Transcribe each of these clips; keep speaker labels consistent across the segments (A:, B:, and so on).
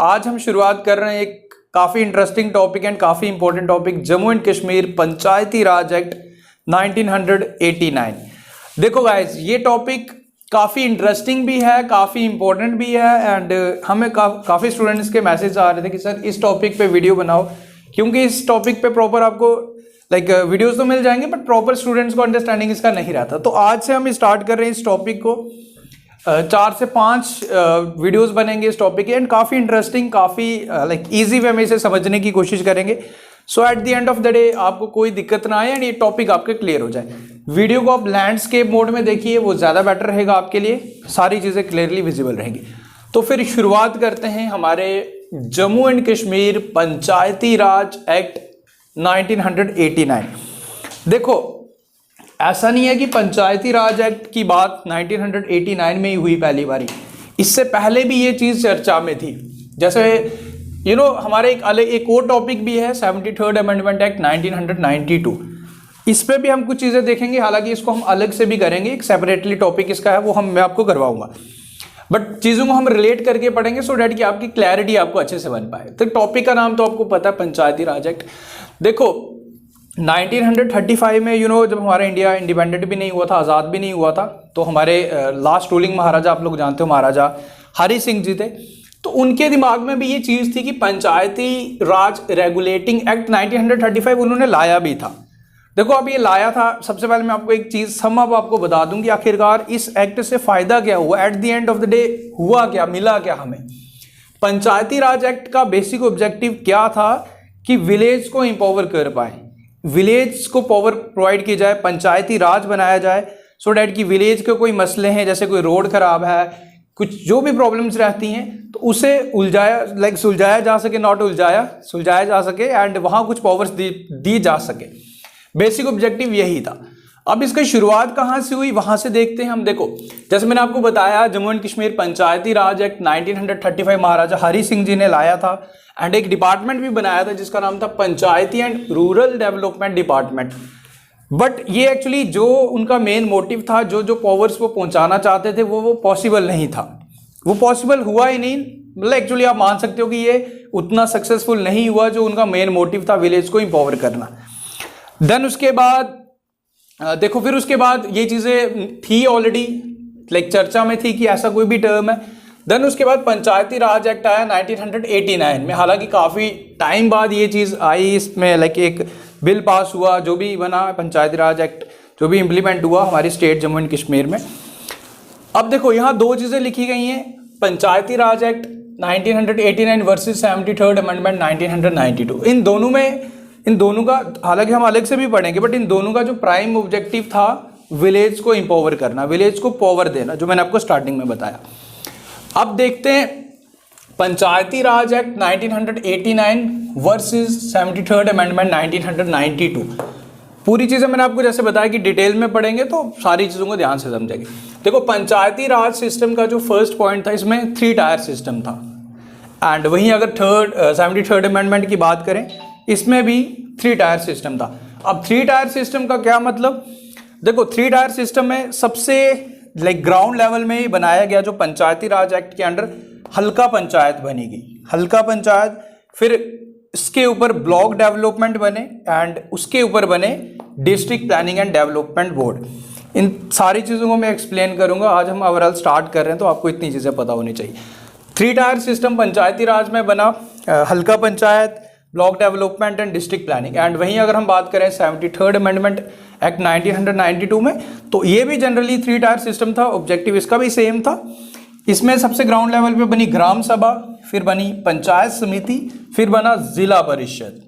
A: आज हम शुरुआत कर रहे हैं एक काफ़ी इंटरेस्टिंग टॉपिक एंड काफ़ी important topic, Jammu and Kashmir Panchayati Raj act 1989। देखो गाइस, ये टॉपिक काफ़ी इंटरेस्टिंग भी है, काफ़ी इंपॉर्टेंट भी है एंड हमें काफ़ी स्टूडेंट्स के मैसेज आ रहे थे कि सर इस टॉपिक पे वीडियो बनाओ, क्योंकि इस टॉपिक पे प्रॉपर आपको वीडियोस तो मिल जाएंगे बट प्रॉपर स्टूडेंट्स को अंडरस्टैंडिंग इसका नहीं रहता। तो आज से हम स्टार्ट कर रहे हैं इस टॉपिक को। 4 से 5 वीडियोस बनेंगे इस टॉपिक के एंड काफ़ी इंटरेस्टिंग, काफ़ी ईजी वे में इसे समझने की कोशिश करेंगे। So at the end of the day आपको कोई दिक्कत ना आए एंड ये टॉपिक आपके क्लियर हो जाए। वीडियो को आप लैंडस्केप मोड में देखिए, वो ज़्यादा बेटर रहेगा आपके लिए, सारी चीज़ें क्लियरली विजिबल रहेंगी। तो फिर शुरुआत करते हैं हमारे Jammu and Kashmir Panchayati Raj act 1989। देखो, ऐसा नहीं है कि पंचायती राज एक्ट की बात 1989 में ही हुई पहली बारी, इससे पहले भी ये चीज़ चर्चा में थी। जैसे हमारे एक और टॉपिक भी है 73rd अमेंडमेंट एक्ट 1992, इस पे भी हम कुछ चीज़ें देखेंगे। हालांकि इसको हम अलग से भी करेंगे, एक सेपरेटली टॉपिक इसका है, वो मैं आपको करवाऊंगा, बट चीज़ों को हम रिलेट करके पढ़ेंगे सो डैट कि आपकी क्लैरिटी आपको अच्छे से बन पाए। तो टॉपिक का नाम तो आपको पता है, पंचायती राज एक्ट। देखो 1935 में जब हमारा इंडिया इंडिपेंडेंट भी नहीं हुआ था, आज़ाद भी नहीं हुआ था, तो हमारे लास्ट रूलिंग महाराजा, आप लोग जानते हो, महाराजा हरि सिंह जी थे। तो उनके दिमाग में भी ये चीज़ थी कि पंचायती राज रेगुलेटिंग एक्ट 1935 उन्होंने लाया भी था। देखो अब ये लाया था, सबसे पहले मैं आपको एक चीज़ सम अप आपको बता दूं कि आखिरकार इस एक्ट से फ़ायदा क्या हुआ, eight the end of the day हुआ क्या, मिला क्या हमें। पंचायती राज एक्ट का बेसिक ऑब्जेक्टिव क्या था कि विलेज को एम्पावर कर पाए, विलेज को पावर प्रोवाइड की जाए, पंचायती राज बनाया जाए सो डैट कि विलेज के कोई मसले हैं, जैसे कोई रोड खराब है, कुछ जो भी प्रॉब्लम्स रहती हैं, तो उसे सुलझाया जा सके, नॉट सुलझाया जा सके एंड वहाँ कुछ पावर्स दी जा सके। बेसिक ऑब्जेक्टिव यही था। अब इसकी शुरुआत कहाँ से हुई, वहाँ से देखते हैं हम। देखो जैसे मैंने आपको बताया, Jammu and Kashmir Panchayati Raj act 1935 महाराजा हरि सिंह जी ने लाया था एंड एक डिपार्टमेंट भी बनाया था जिसका नाम था Panchayati and rural development department. But ये एक्चुअली जो उनका मेन मोटिव था, जो पावर्स वो पहुंचाना चाहते थे, वो पॉसिबल नहीं था, वो पॉसिबल हुआ ही नहीं। मतलब एक्चुअली आप मान सकते हो कि ये उतना सक्सेसफुल नहीं हुआ जो उनका मेन मोटिव था, विलेज को एम्पावर करना। देन उसके बाद देखो, फिर उसके बाद ये चीज़ें थी ऑलरेडी चर्चा में थी कि ऐसा कोई भी टर्म है। देन उसके बाद पंचायती राज एक्ट आया 1989 में। हालांकि काफ़ी टाइम बाद ये चीज़ आई, इसमें एक बिल पास हुआ, जो भी बना पंचायती राज एक्ट, जो भी इम्प्लीमेंट हुआ हमारी स्टेट जम्मू एंड कश्मीर में। अब देखो यहाँ 2 चीज़ें लिखी गई हैं, पंचायती Raj act 1989 versus 73rd amendment 1992। इन दोनों का हालांकि हम अलग से भी पढ़ेंगे, बट इन दोनों का जो प्राइम ऑब्जेक्टिव था विलेज को एम्पावर करना, विलेज को पावर देना, जो मैंने आपको स्टार्टिंग में बताया। अब देखते हैं पंचायती Raj act 1989 versus 73rd amendment 1992। पूरी चीज़ें मैंने आपको जैसे बताया कि डिटेल में पढ़ेंगे तो सारी चीज़ों को ध्यान से समझेंगे। देखो पंचायती राज सिस्टम का जो फर्स्ट पॉइंट था, इसमें 3 टायर सिस्टम था एंड वहीं अगर 73rd अमेंडमेंट की बात करें, इसमें भी 3 टायर सिस्टम था। अब 3 टायर सिस्टम का क्या मतलब, देखो 3 टायर सिस्टम में सबसे ग्राउंड लेवल में ही बनाया गया, जो पंचायती राज एक्ट के अंडर हल्का पंचायत बनेगी, हल्का पंचायत, फिर इसके ऊपर ब्लॉक डेवलपमेंट बने एंड उसके ऊपर बने district planning and development board. इन सारी चीज़ों को मैं एक्सप्लेन करूंगा। आज हम ओवरऑल स्टार्ट कर रहे हैं तो आपको इतनी चीज़ें पता होनी चाहिए। 3 टायर सिस्टम पंचायती राज में बना, हल्का panchayat, block development and district planning. And वहीं अगर हम बात करें 73rd अमेंडमेंट एक्ट 1992 में, तो ये भी जनरली 3 टायर सिस्टम था, ऑब्जेक्टिव इसका भी सेम था। इसमें सबसे ग्राउंड लेवल पे बनी ग्राम सभा, फिर बनी पंचायत समिति, फिर बना जिला परिषद।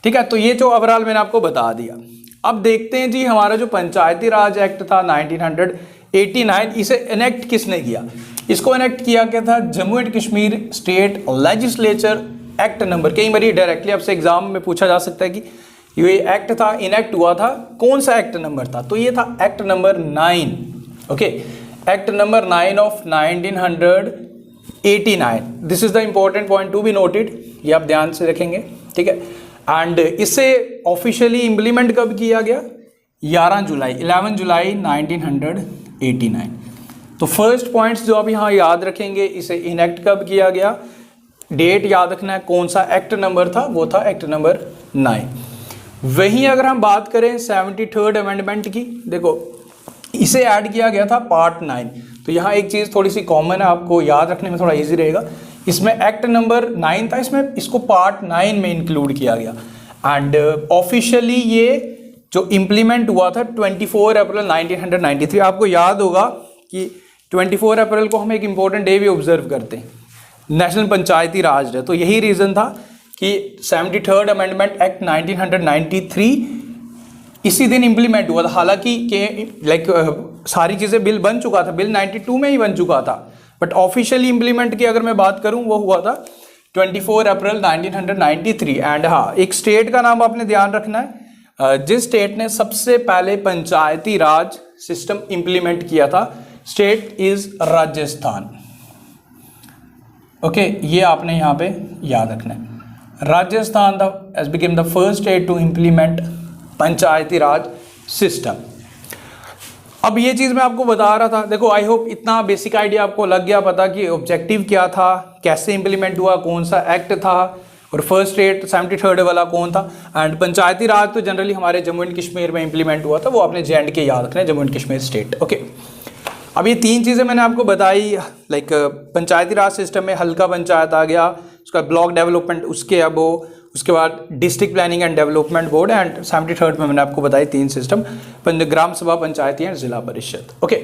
A: ठीक है, तो ये जो ओवरऑल मैंने आपको बता दिया। अब देखते हैं जी, हमारा जो पंचायती राज एक्ट था 1989, इसे इनेक्ट किसने किया। इसको इनेक्ट किया गया था Jammu and Kashmir state legislature act number. कई बार डायरेक्टली आपसे एग्जाम में पूछा जा सकता है कि ये एक्ट था, इनेक्ट हुआ था, कौन सा एक्ट नंबर था, तो ये था act number 9। Okay, act number 9 of 1989। This is the important point to be noted, ये आप ध्यान से रखेंगे। ठीक है, एंड इसे ऑफिशियली इम्प्लीमेंट कब किया गया, 11 जुलाई 1989। तो फर्स्ट पॉइंट्स जो आप यहाँ याद रखेंगे, इसे इनेक्ट कब किया गया, डेट याद रखना है, कौन सा एक्ट नंबर था, वो था एक्ट नंबर 9। वहीं अगर हम बात करें 73rd अमेंडमेंट की, देखो इसे ऐड किया गया था पार्ट 9। तो यहाँ एक चीज़ थोड़ी सी कॉमन है, आपको याद रखने में थोड़ा इजी रहेगा। इसमें एक्ट नंबर 9 था, इसमें इसको पार्ट 9 में इंक्लूड किया गया। एंड ऑफिशियली ये जो इम्प्लीमेंट हुआ था 24 अप्रैल 1993। आपको याद होगा कि 24 अप्रैल को हम एक इम्पोर्टेंट डे भी ऑब्जर्व करते हैं, नेशनल पंचायती राज डे। तो यही रीज़न था कि 73rd अमेंडमेंट एक्ट 1993 इसी दिन इम्प्लीमेंट हुआ था। हालांकि सारी चीज़ें बिल बन चुका था, बिल 92 में ही बन चुका था, बट ऑफिशियली इम्प्लीमेंट की अगर मैं बात करूं वो हुआ था 24 अप्रैल 1993। एंड हाँ, एक स्टेट का नाम आपने ध्यान रखना है, जिस स्टेट ने सबसे पहले पंचायती राज सिस्टम इम्प्लीमेंट किया था, स्टेट इज राजस्थान। ओके, ये आपने यहाँ पे याद रखना है। Rajasthan has become the first state to implement Panchayati Raj system. अब ये चीज़ मैं आपको बता रहा था, देखो आई होप इतना बेसिक आइडिया आपको लग गया पता कि ऑब्जेक्टिव क्या था, कैसे इंप्लीमेंट हुआ, कौन सा एक्ट था, और फर्स्ट स्टेट 73rd वाला कौन था। एंड पंचायती राज तो जनरली हमारे जम्मू एंड कश्मीर में इंप्लीमेंट हुआ था, वो आपने J&K याद रखना है, Jammu and Kashmir state. Okay, अब ये 3 चीज़ें मैंने आपको बताई, लाइक पंचायती राज सिस्टम में हल्का पंचायत आ गया, उसका ब्लॉक डेवलपमेंट, उसके अब उसके बाद district planning and development board, and 73rd में मैंने आपको बताई 3 सिस्टम, ग्राम सभा, पंचायती एंड जिला परिषद। ओके,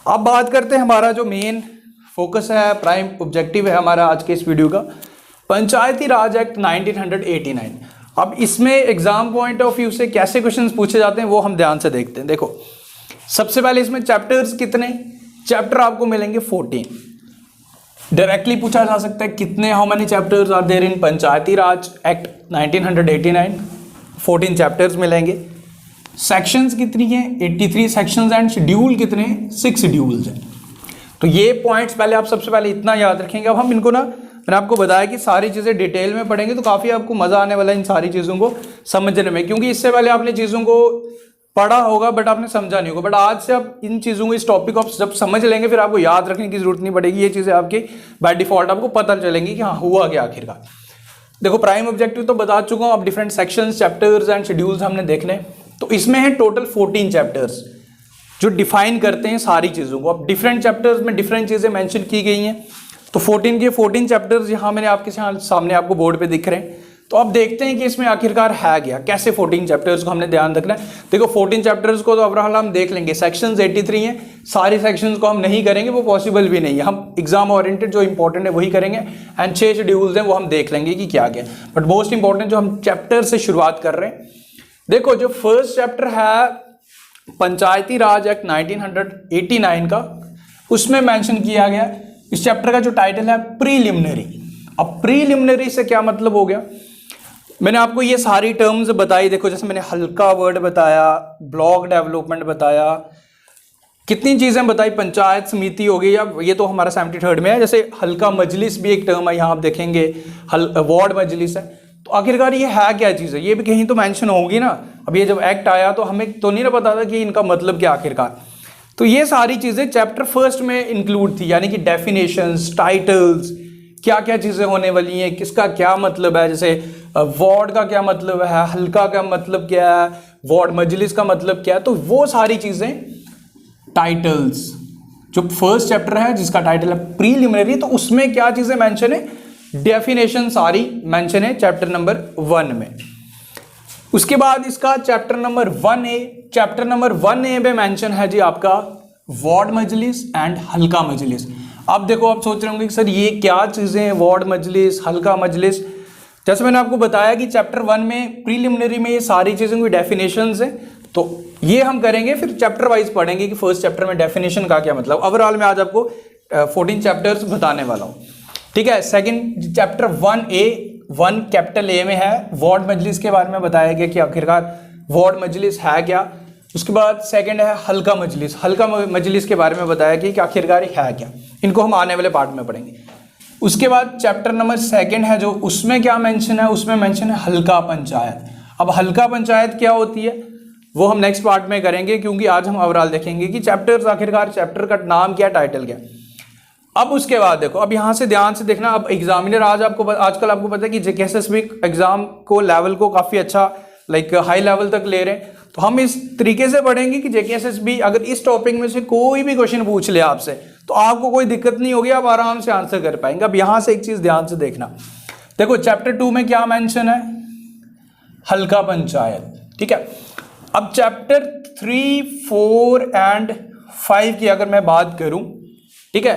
A: अब बात करते हैं हमारा जो मेन फोकस है, प्राइम ऑब्जेक्टिव है हमारा आज के इस वीडियो का, पंचायती राज एक्ट 1989। अब इसमें एग्जाम पॉइंट ऑफ व्यू से कैसे क्वेश्चंस पूछे जाते हैं वो हम ध्यान से देखते हैं। देखो सबसे पहले इसमें चैप्टर्स कितने, चैप्टर आपको मिलेंगे 14। डायरेक्टली पूछा जा सकता है कितने, how many chapters are there in Panchayati Raj act 1989, 14 chapters मिलेंगे। सेक्शंस कितनी हैं, 83 सेक्शंस, एंड शेड्यूल कितने, 6 शेड्यूल्स हैं। तो ये पॉइंट्स पहले आप सबसे पहले इतना याद रखेंगे। अब हम इनको ना, मैंने आपको बताया कि सारी चीज़ें डिटेल में पढ़ेंगे तो काफ़ी आपको मज़ा आने वाला है इन सारी चीज़ों को समझने में, क्योंकि इससे पहले आपने चीज़ों को पढ़ा होगा बट आपने समझा नहीं होगा। बट आज से आप इन चीज़ों को, इस टॉपिक को जब समझ लेंगे फिर आपको याद रखने की जरूरत नहीं पड़ेगी, ये चीज़ें आपकी बाय डिफॉल्ट आपको पता चलेंगी कि हाँ हुआ क्या आखिरकार। देखो प्राइम ऑब्जेक्टिव तो बता चुका हूँ, अब different sections, chapters and schedules हमने देखने। तो इसमें है टोटल 14 चैप्टर्स जो डिफाइन करते हैं सारी चीज़ों को। अब डिफरेंट चैप्टर्स में डिफरेंट चीज़ें मेंशन की गई हैं, तो 14 के 14 चैप्टर्स यहाँ मैंने आपके सामने आपको बोर्ड पे दिख रहे हैं। तो अब देखते हैं कि इसमें आखिरकार है क्या, कैसे 14 चैप्टर्स को हमने ध्यान रखना है। देखो 14 चैप्टर्स को तो ओवरऑल हम देख लेंगे, सेक्शंस 83 हैं, सारे सेक्शंस को हम नहीं करेंगे, वो पॉसिबल भी नहीं है। हम एग्जाम ओरिएंटेड जो इंपॉर्टेंट है वही करेंगे, एंड 6 शेड्यूल्स हैं वो हम देख लेंगे कि क्या क्या। बट मोस्ट इंपॉर्टेंट जो हम चैप्टर से शुरुआत कर रहे हैं, देखो जो फर्स्ट चैप्टर है पंचायती राज एक्ट 1989 का, उसमें मेंशन किया गया, इस चैप्टर का जो टाइटल है प्रीलिमिनरी। अब प्रीलिमिनरी से क्या मतलब हो गया, मैंने आपको ये सारी टर्म्स बताई। देखो जैसे मैंने हल्का वर्ड बताया, ब्लॉक डेवलपमेंट बताया, कितनी चीज़ें बताई, पंचायत समिति हो गई, अब ये तो हमारा 73rd में है। जैसे हल्का मजलिस भी एक टर्म है, यहाँ आप देखेंगे वार्ड मजलिस है। तो आखिरकार ये है क्या चीज़ है, ये भी कहीं तो मेंशन होगी ना। अब ये जब एक्ट आया तो हमें तो नहीं ना पता था कि इनका मतलब क्या आखिरकार। तो ये सारी चीज़ें चैप्टर फर्स्ट में इंक्लूड थी, यानी कि डेफिनेशंस, टाइटल्स, क्या क्या चीज़ें होने वाली हैं, किसका क्या मतलब है, जैसे वार्ड का क्या मतलब है, हल्का का मतलब क्या है, वार्ड मजलिस का मतलब क्या है। तो वो सारी चीज़ें टाइटल्स, जो फर्स्ट चैप्टर है जिसका टाइटल है प्रीलिमिनरी, तो उसमें क्या चीज़ें मेंशन है, डेफिनेशन सारी मेंशन है चैप्टर नंबर 1 में। उसके बाद इसका chapter number 1A, chapter number 1A में मेंशन है जी आपका वार्ड मजलिस एंड हल्का मजलिस। अब देखो आप सोच रहे होंगे कि सर ये क्या चीज़ें हैं, वार्ड मजलिस, हल्का मजलिस। जैसे मैंने आपको बताया कि चैप्टर 1 में प्रीलिमिनरी में ये सारी चीज़ों की डेफिनेशंस हैं, तो ये हम करेंगे, फिर चैप्टर वाइज पढ़ेंगे कि फर्स्ट चैप्टर में डेफिनेशन का क्या मतलब। ओवरऑल मैं आज आपको 14 चैप्टर्स बताने वाला हूँ, ठीक है। Second chapter 1A, 1 capital A में है, वार्ड मजलिस के बारे में बताया गया कि आखिरकार वार्ड मजलिस है क्या। उसके बाद सेकंड है हल्का मजलिस, हल्का मजलिस के बारे में बताया कि आखिरकार है क्या। इनको हम आने वाले पार्ट में पढ़ेंगे। उसके बाद चैप्टर नंबर 2 है जो, उसमें क्या मेंशन है, उसमें मेंशन है हल्का पंचायत। अब हल्का पंचायत क्या होती है वो हम नेक्स्ट पार्ट में करेंगे, क्योंकि आज हम ओवरऑल देखेंगे कि चैप्टर्स आखिरकार चैप्टर का नाम क्या, टाइटल क्या। अब उसके बाद देखो, अब यहाँ से ध्यान से देखना। अब एग्जामिनर आजकल आपको पता है कि जेकेएसएसबी एग्जाम को लेवल को काफ़ी अच्छा लाइक हाई लेवल तक ले रहे हैं। तो हम इस तरीके से पढ़ेंगे कि जेकेएसएसबी अगर इस टॉपिक में से कोई भी क्वेश्चन पूछ ले आपसे तो आपको कोई दिक्कत नहीं होगी, आप आराम से आंसर कर पाएंगे। अब यहाँ से एक चीज़ ध्यान से देखना, देखो चैप्टर 2 में क्या मेंशन है, हल्का पंचायत, ठीक है। अब चैप्टर 3, 4 एंड 5 की अगर मैं बात करूं, ठीक है,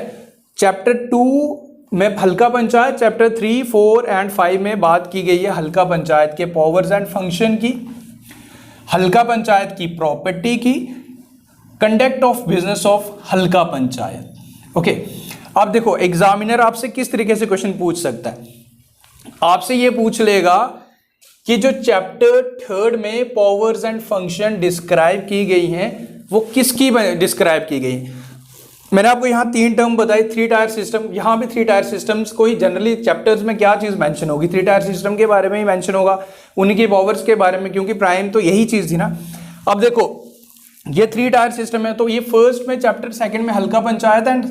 A: चैप्टर 2 में हल्का पंचायत, चैप्टर 3, 4 एंड 5 में बात की गई है हल्का पंचायत के पावर्स एंड फंक्शन की, हल्का पंचायत की प्रॉपर्टी की, कंडक्ट ऑफ बिजनेस ऑफ हल्का पंचायत। ओके, अब देखो एग्जामिनर आपसे किस तरीके से क्वेश्चन पूछ सकता है, आपसे ये पूछ लेगा कि जो चैप्टर 3 में पावर्स एंड फंक्शन डिस्क्राइब की गई हैं वो किसकी डिस्क्राइब की गई। मैंने आपको यहाँ 3 टर्म बताई, 3 टायर सिस्टम, यहाँ भी 3 टायर सिस्टम्स को ही जनरली चैप्टर्स में क्या चीज़ मेंशन होगी, 3 टायर सिस्टम के बारे में ही मेंशन होगा, उनकी पावर्स के बारे में, क्योंकि प्राइम तो यही चीज़ थी ना। अब देखो ये 3 टायर सिस्टम है, तो ये फर्स्ट में चैप्टर 2 में हल्का पंचायत एंड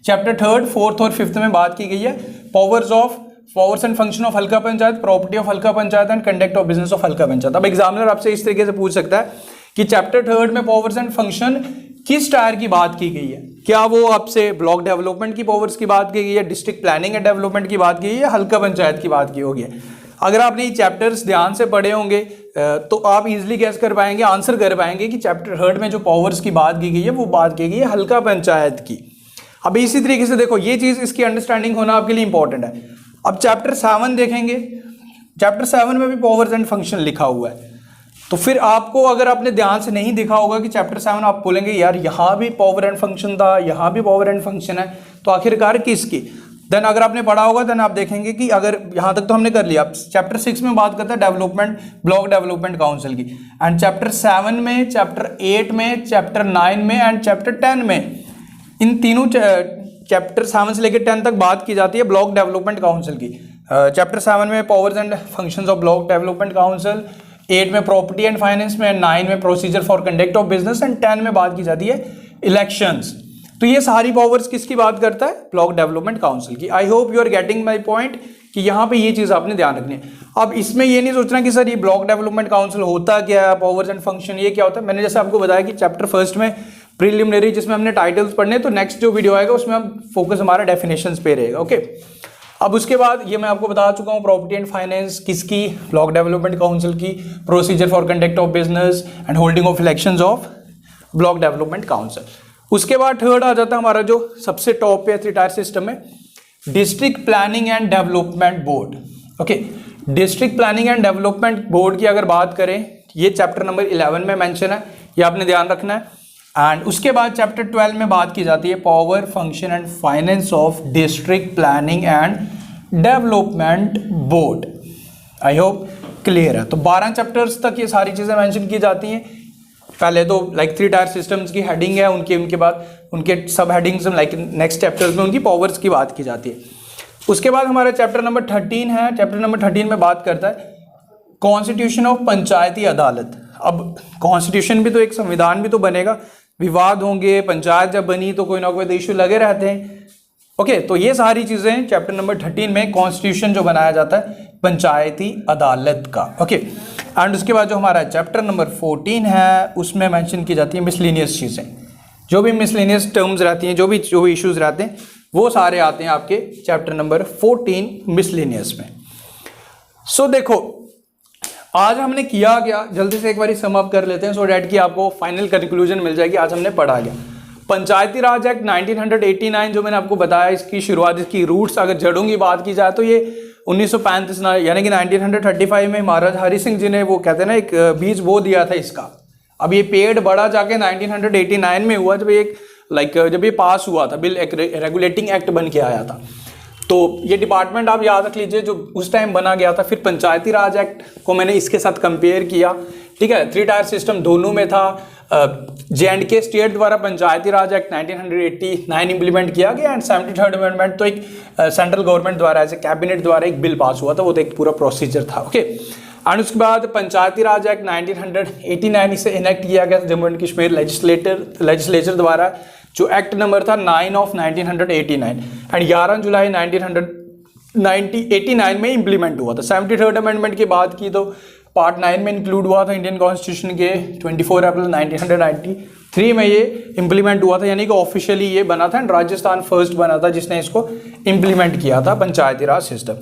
A: चैप्टर 3, 4th और 5th में बात की गई है पावर्स एंड फंक्शन ऑफ हल्का पंचायत, प्रॉपर्टी ऑफ हल्का panchayat and conduct of business of हल्का पंचायत। अब एग्जामिनर आपसे इस तरीके से पूछ सकता है कि चैप्टर 3 में पावर्स एंड फंक्शन किस टायर की बात की गई है, क्या वो आपसे ब्लॉक डेवलपमेंट की पावर्स की बात की गई है, डिस्ट्रिक्ट प्लानिंग एंड डेवलपमेंट की बात की गई है, हल्का पंचायत की बात की होगी। अगर आपने ये चैप्टर्स ध्यान से पढ़े होंगे तो आप इजीली गैस कर पाएंगे, आंसर कर पाएंगे कि चैप्टर 3 में जो पावर्स की बात की गई है वो बात की गई है हल्का पंचायत की। अब इसी तरीके से देखो ये चीज़, इसकी अंडरस्टैंडिंग होना आपके लिए इंपॉर्टेंट है। अब चैप्टर 7 देखेंगे, चैप्टर 7 में भी पावर्स एंड फंक्शन लिखा हुआ है, तो फिर आपको अगर आपने ध्यान से नहीं देखा होगा कि चैप्टर 7 आप बोलेंगे यार यहाँ भी पावर एंड फंक्शन था, यहाँ भी पावर एंड फंक्शन है, तो आखिरकार किसकी। देन अगर आपने पढ़ा होगा देन आप देखेंगे कि अगर यहाँ तक तो हमने कर लिया, चैप्टर 6 में बात करता है डेवलपमेंट, ब्लॉक डेवलपमेंट काउंसिल की, एंड चैप्टर 7 में, चैप्टर 8 में, चैप्टर 9 में एंड चैप्टर 10 में, इन तीनों चैप्टर 7 से लेकर 10 तक बात की जाती है ब्लॉक डेवलपमेंट काउंसिल की। चैप्टर 7 में powers and functions of block development council, 8 में प्रॉपर्टी एंड फाइनेंस में, 9 में procedure for conduct of business and 10 में बात की जाती है इलेक्शंस। तो ये सारी पावर्स किसकी बात करता है, ब्लॉक डेवलपमेंट काउंसिल की। I hope you are getting my point कि यहाँ पे ये चीज़ आपने ध्यान रखनी है। अब इसमें ये नहीं सोचना कि सर ये ब्लॉक डेवलपमेंट काउंसिल होता क्या है, पावर्स एंड फंक्शन ये क्या होता है। मैंने जैसे आपको बताया कि चैप्टर 1 में प्रीलिमिनरी जिसमें हमने टाइटल्स पढ़ने, तो नेक्स्ट जो वीडियो आएगा उसमें हम फोकस हमारा डेफिनेशंस पे रहेगा। ओके, अब उसके बाद ये मैं आपको बता चुका हूँ प्रॉपर्टी एंड फाइनेंस किसकी, ब्लॉक डेवलपमेंट काउंसिल की, procedure for conduct of business and holding of elections of block development council. उसके बाद थर्ड आ जाता है हमारा जो सबसे टॉप पे 3 टायर सिस्टम है, district planning and development board. Okay, district planning and development board की अगर बात करें, ये चैप्टर नंबर 11 में मेंशन है, ये आपने ध्यान रखना है। एंड उसके बाद चैप्टर 12 में बात की जाती है power, function and finance of district planning and development board. I hope clear है। तो 12 चैप्टर्स तक ये सारी चीज़ें मेंशन की जाती हैं। पहले तो लाइक 3 टायर सिस्टम्स की हेडिंग है, उनके बाद उनके सब हेडिंग्स लाइक नेक्स्ट चैप्टर्स में उनकी पावर्स की बात की जाती है। उसके बाद हमारा चैप्टर नंबर 13 है। चैप्टर नंबर 13 में बात करता है कॉन्स्टिट्यूशन ऑफ पंचायती अदालत। अब कॉन्स्टिट्यूशन भी तो एक संविधान भी तो बनेगा, विवाद होंगे, पंचायत जब बनी तो कोई ना कोई इशू लगे रहते हैं। ओके, तो ये सारी चीज़ें चैप्टर नंबर 13 में कॉन्स्टिट्यूशन जो बनाया जाता है पंचायती अदालत का। ओके, एंड उसके बाद जो हमारा चैप्टर नंबर 14 है उसमें मेंशन की जाती है मिसलेनियस चीज़ें, जो भी मिसलेनियस टर्म्स रहती हैं, जो भी इश्यूज रहते हैं वो सारे आते हैं आपके चैप्टर नंबर 14 मिसलेनियस में। सो देखो आज हमने किया क्या, जल्दी से एक बार सम अप कर लेते हैं सो डैट कि आपको फाइनल कंक्लूजन मिल जाएगी। आज हमने पढ़ा गया पंचायती राज एक्ट 1989 जो मैंने आपको बताया, इसकी शुरुआत, इसकी रूट्स अगर जड़ों की बात की जाए तो ये 1935 यानी कि 1935 में महाराजा हरि सिंह जी ने वो कहते हैं ना एक बीज बो दिया था इसका। अब ये पेड़ बड़ा जाके 1989 में हुआ जब जब ये पास हुआ था बिल, एक रेगुलेटिंग एक्ट बन के आया था। तो ये डिपार्टमेंट आप याद रख लीजिए जो उस टाइम बना गया था। फिर पंचायती राज एक्ट को मैंने इसके साथ कंपेयर किया, ठीक है। 3 टायर सिस्टम दोनों में था। J&K स्टेट द्वारा पंचायती राज एक्ट 1989 इंप्लीमेंट किया गया एंड 73rd अमेंडमेंट तो एक सेंट्रल गवर्नमेंट द्वारा एज ए कैबिनेट द्वारा एक बिल पास हुआ था, वो तो एक पूरा प्रोसीजर था। ओके, एंड उसके बाद पंचायती राज एक्ट 1989 इसे इनेक्ट किया गया जम्मू एंड कश्मीर लेजिस्लेचर द्वारा, जो एक्ट नंबर था 9 ऑफ 1989 एंड 11 जुलाई 1989 में इंप्लीमेंट हुआ था। 73rd अमेंडमेंट की बात की तो पार्ट 9 में इंक्लूड हुआ था इंडियन कॉन्स्टिट्यूशन के 24 अप्रैल 1993 में ये इंप्लीमेंट हुआ था, यानी कि ऑफिशियली ये बना था एंड राजस्थान फर्स्ट बना था जिसने इसको इंप्लीमेंट किया था पंचायती राज सिस्टम।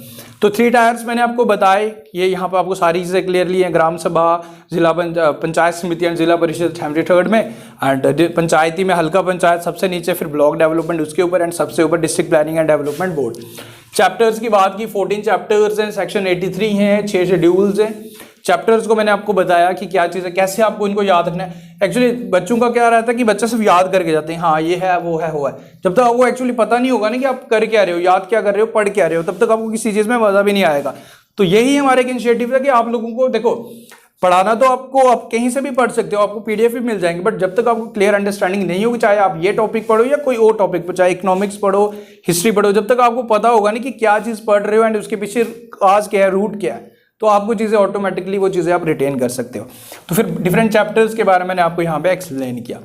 A: तो 3 टायर्स मैंने आपको बताए, ये यहाँ पर आपको सारी चीज़ें क्लियरली हैं, ग्राम सभा, जिला पंचायत समिति एंड जिला परिषद 73rd में, एंड पंचायती में हल्का पंचायत सबसे नीचे, फिर ब्लॉक डेवलपमेंट उसके ऊपर एंड सबसे ऊपर district planning and development board. Chapters की बात की 14 चैप्टर्स हैं, सेक्शन 83 हैं, 6 शेड्यूल्स हैं। चैप्टर्स को मैंने आपको बताया कि क्या चीज़ है, कैसे आपको इनको याद रखना है। एक्चुअली बच्चों का क्या रहता है कि बच्चा सिर्फ याद करके जाते हैं, हाँ ये है वो है वो है, जब तक आपको एक्चुअली पता नहीं होगा ना कि आप कर क्या रहे हो, याद क्या कर रहे हो, पढ़ क्या रहे हो, तब तक आपको किसी चीज़ में मज़ा भी नहीं आएगा। तो यही हमारा एक इनिशिएटिव था कि आप लोगों को देखो, पढ़ाना तो आपको आप कहीं से भी पढ़ सकते हो, आपको PDF भी मिल जाएंगे, बट जब तक आपको क्लियर अंडरस्टैंडिंग नहीं होगी, चाहे आप ये टॉपिक पढ़ो या कोई और टॉपिक पढ़ो, चाहे इकोनॉमिक्स पढ़ो, हिस्ट्री पढ़ो, जब तक आपको पता होगा नहीं कि क्या चीज़ पढ़ रहे हो एंड उसके पीछे काज क्या है, रूट क्या है, तो आपको चीज़ें ऑटोमेटिकली वो चीज़ें आप रिटेन कर सकते हो। तो फिर डिफरेंट चैप्टर्स के बारे में मैंने आपको यहाँ पे एक्सप्लेन किया।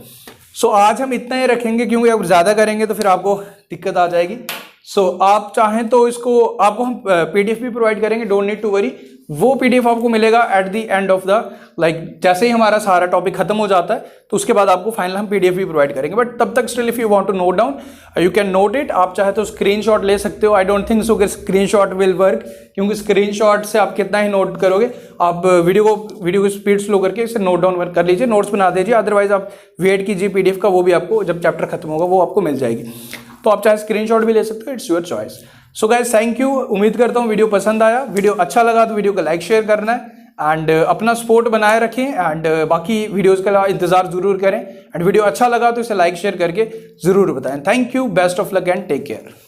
A: सो आज हम इतना ही रखेंगे, क्योंकि अगर ज़्यादा करेंगे तो फिर आपको दिक्कत आ जाएगी। सो आप चाहें तो इसको आपको हम PDF भी प्रोवाइड करेंगे, डोंट नीड टू वरी। वो PDF आपको मिलेगा eight the end of the जैसे ही हमारा सारा टॉपिक खत्म हो जाता है तो उसके बाद आपको फाइनल हम PDF भी प्रोवाइड करेंगे। बट तब तक still if you want to note down you can note it. आप चाहे तो स्क्रीनशॉट ले सकते हो। आई डोंट थिंक सो कि स्क्रीनशॉट विल वर्क, क्योंकि स्क्रीनशॉट से आप कितना ही नोट करोगे, आप वीडियो की स्पीड स्लो करके इसे नोट डाउन कर लीजिए, नोट्स बना दीजिए। अदरवाइज आप वेट कीजिए PDF का, वो भी आपको जब चैप्टर खत्म होगा वो आपको मिल जाएगी। तो आप चाहे स्क्रीनशॉट भी ले सकते हो, it's your choice. So guys thank you, उम्मीद करता हूँ वीडियो पसंद आया। वीडियो अच्छा लगा तो वीडियो को लाइक शेयर करना है एंड अपना सपोर्ट बनाए रखें एंड बाकी वीडियोस का इंतजार जरूर करें एंड वीडियो अच्छा लगा तो इसे लाइक शेयर करके जरूर बताएं। Thank you, best of luck and take care.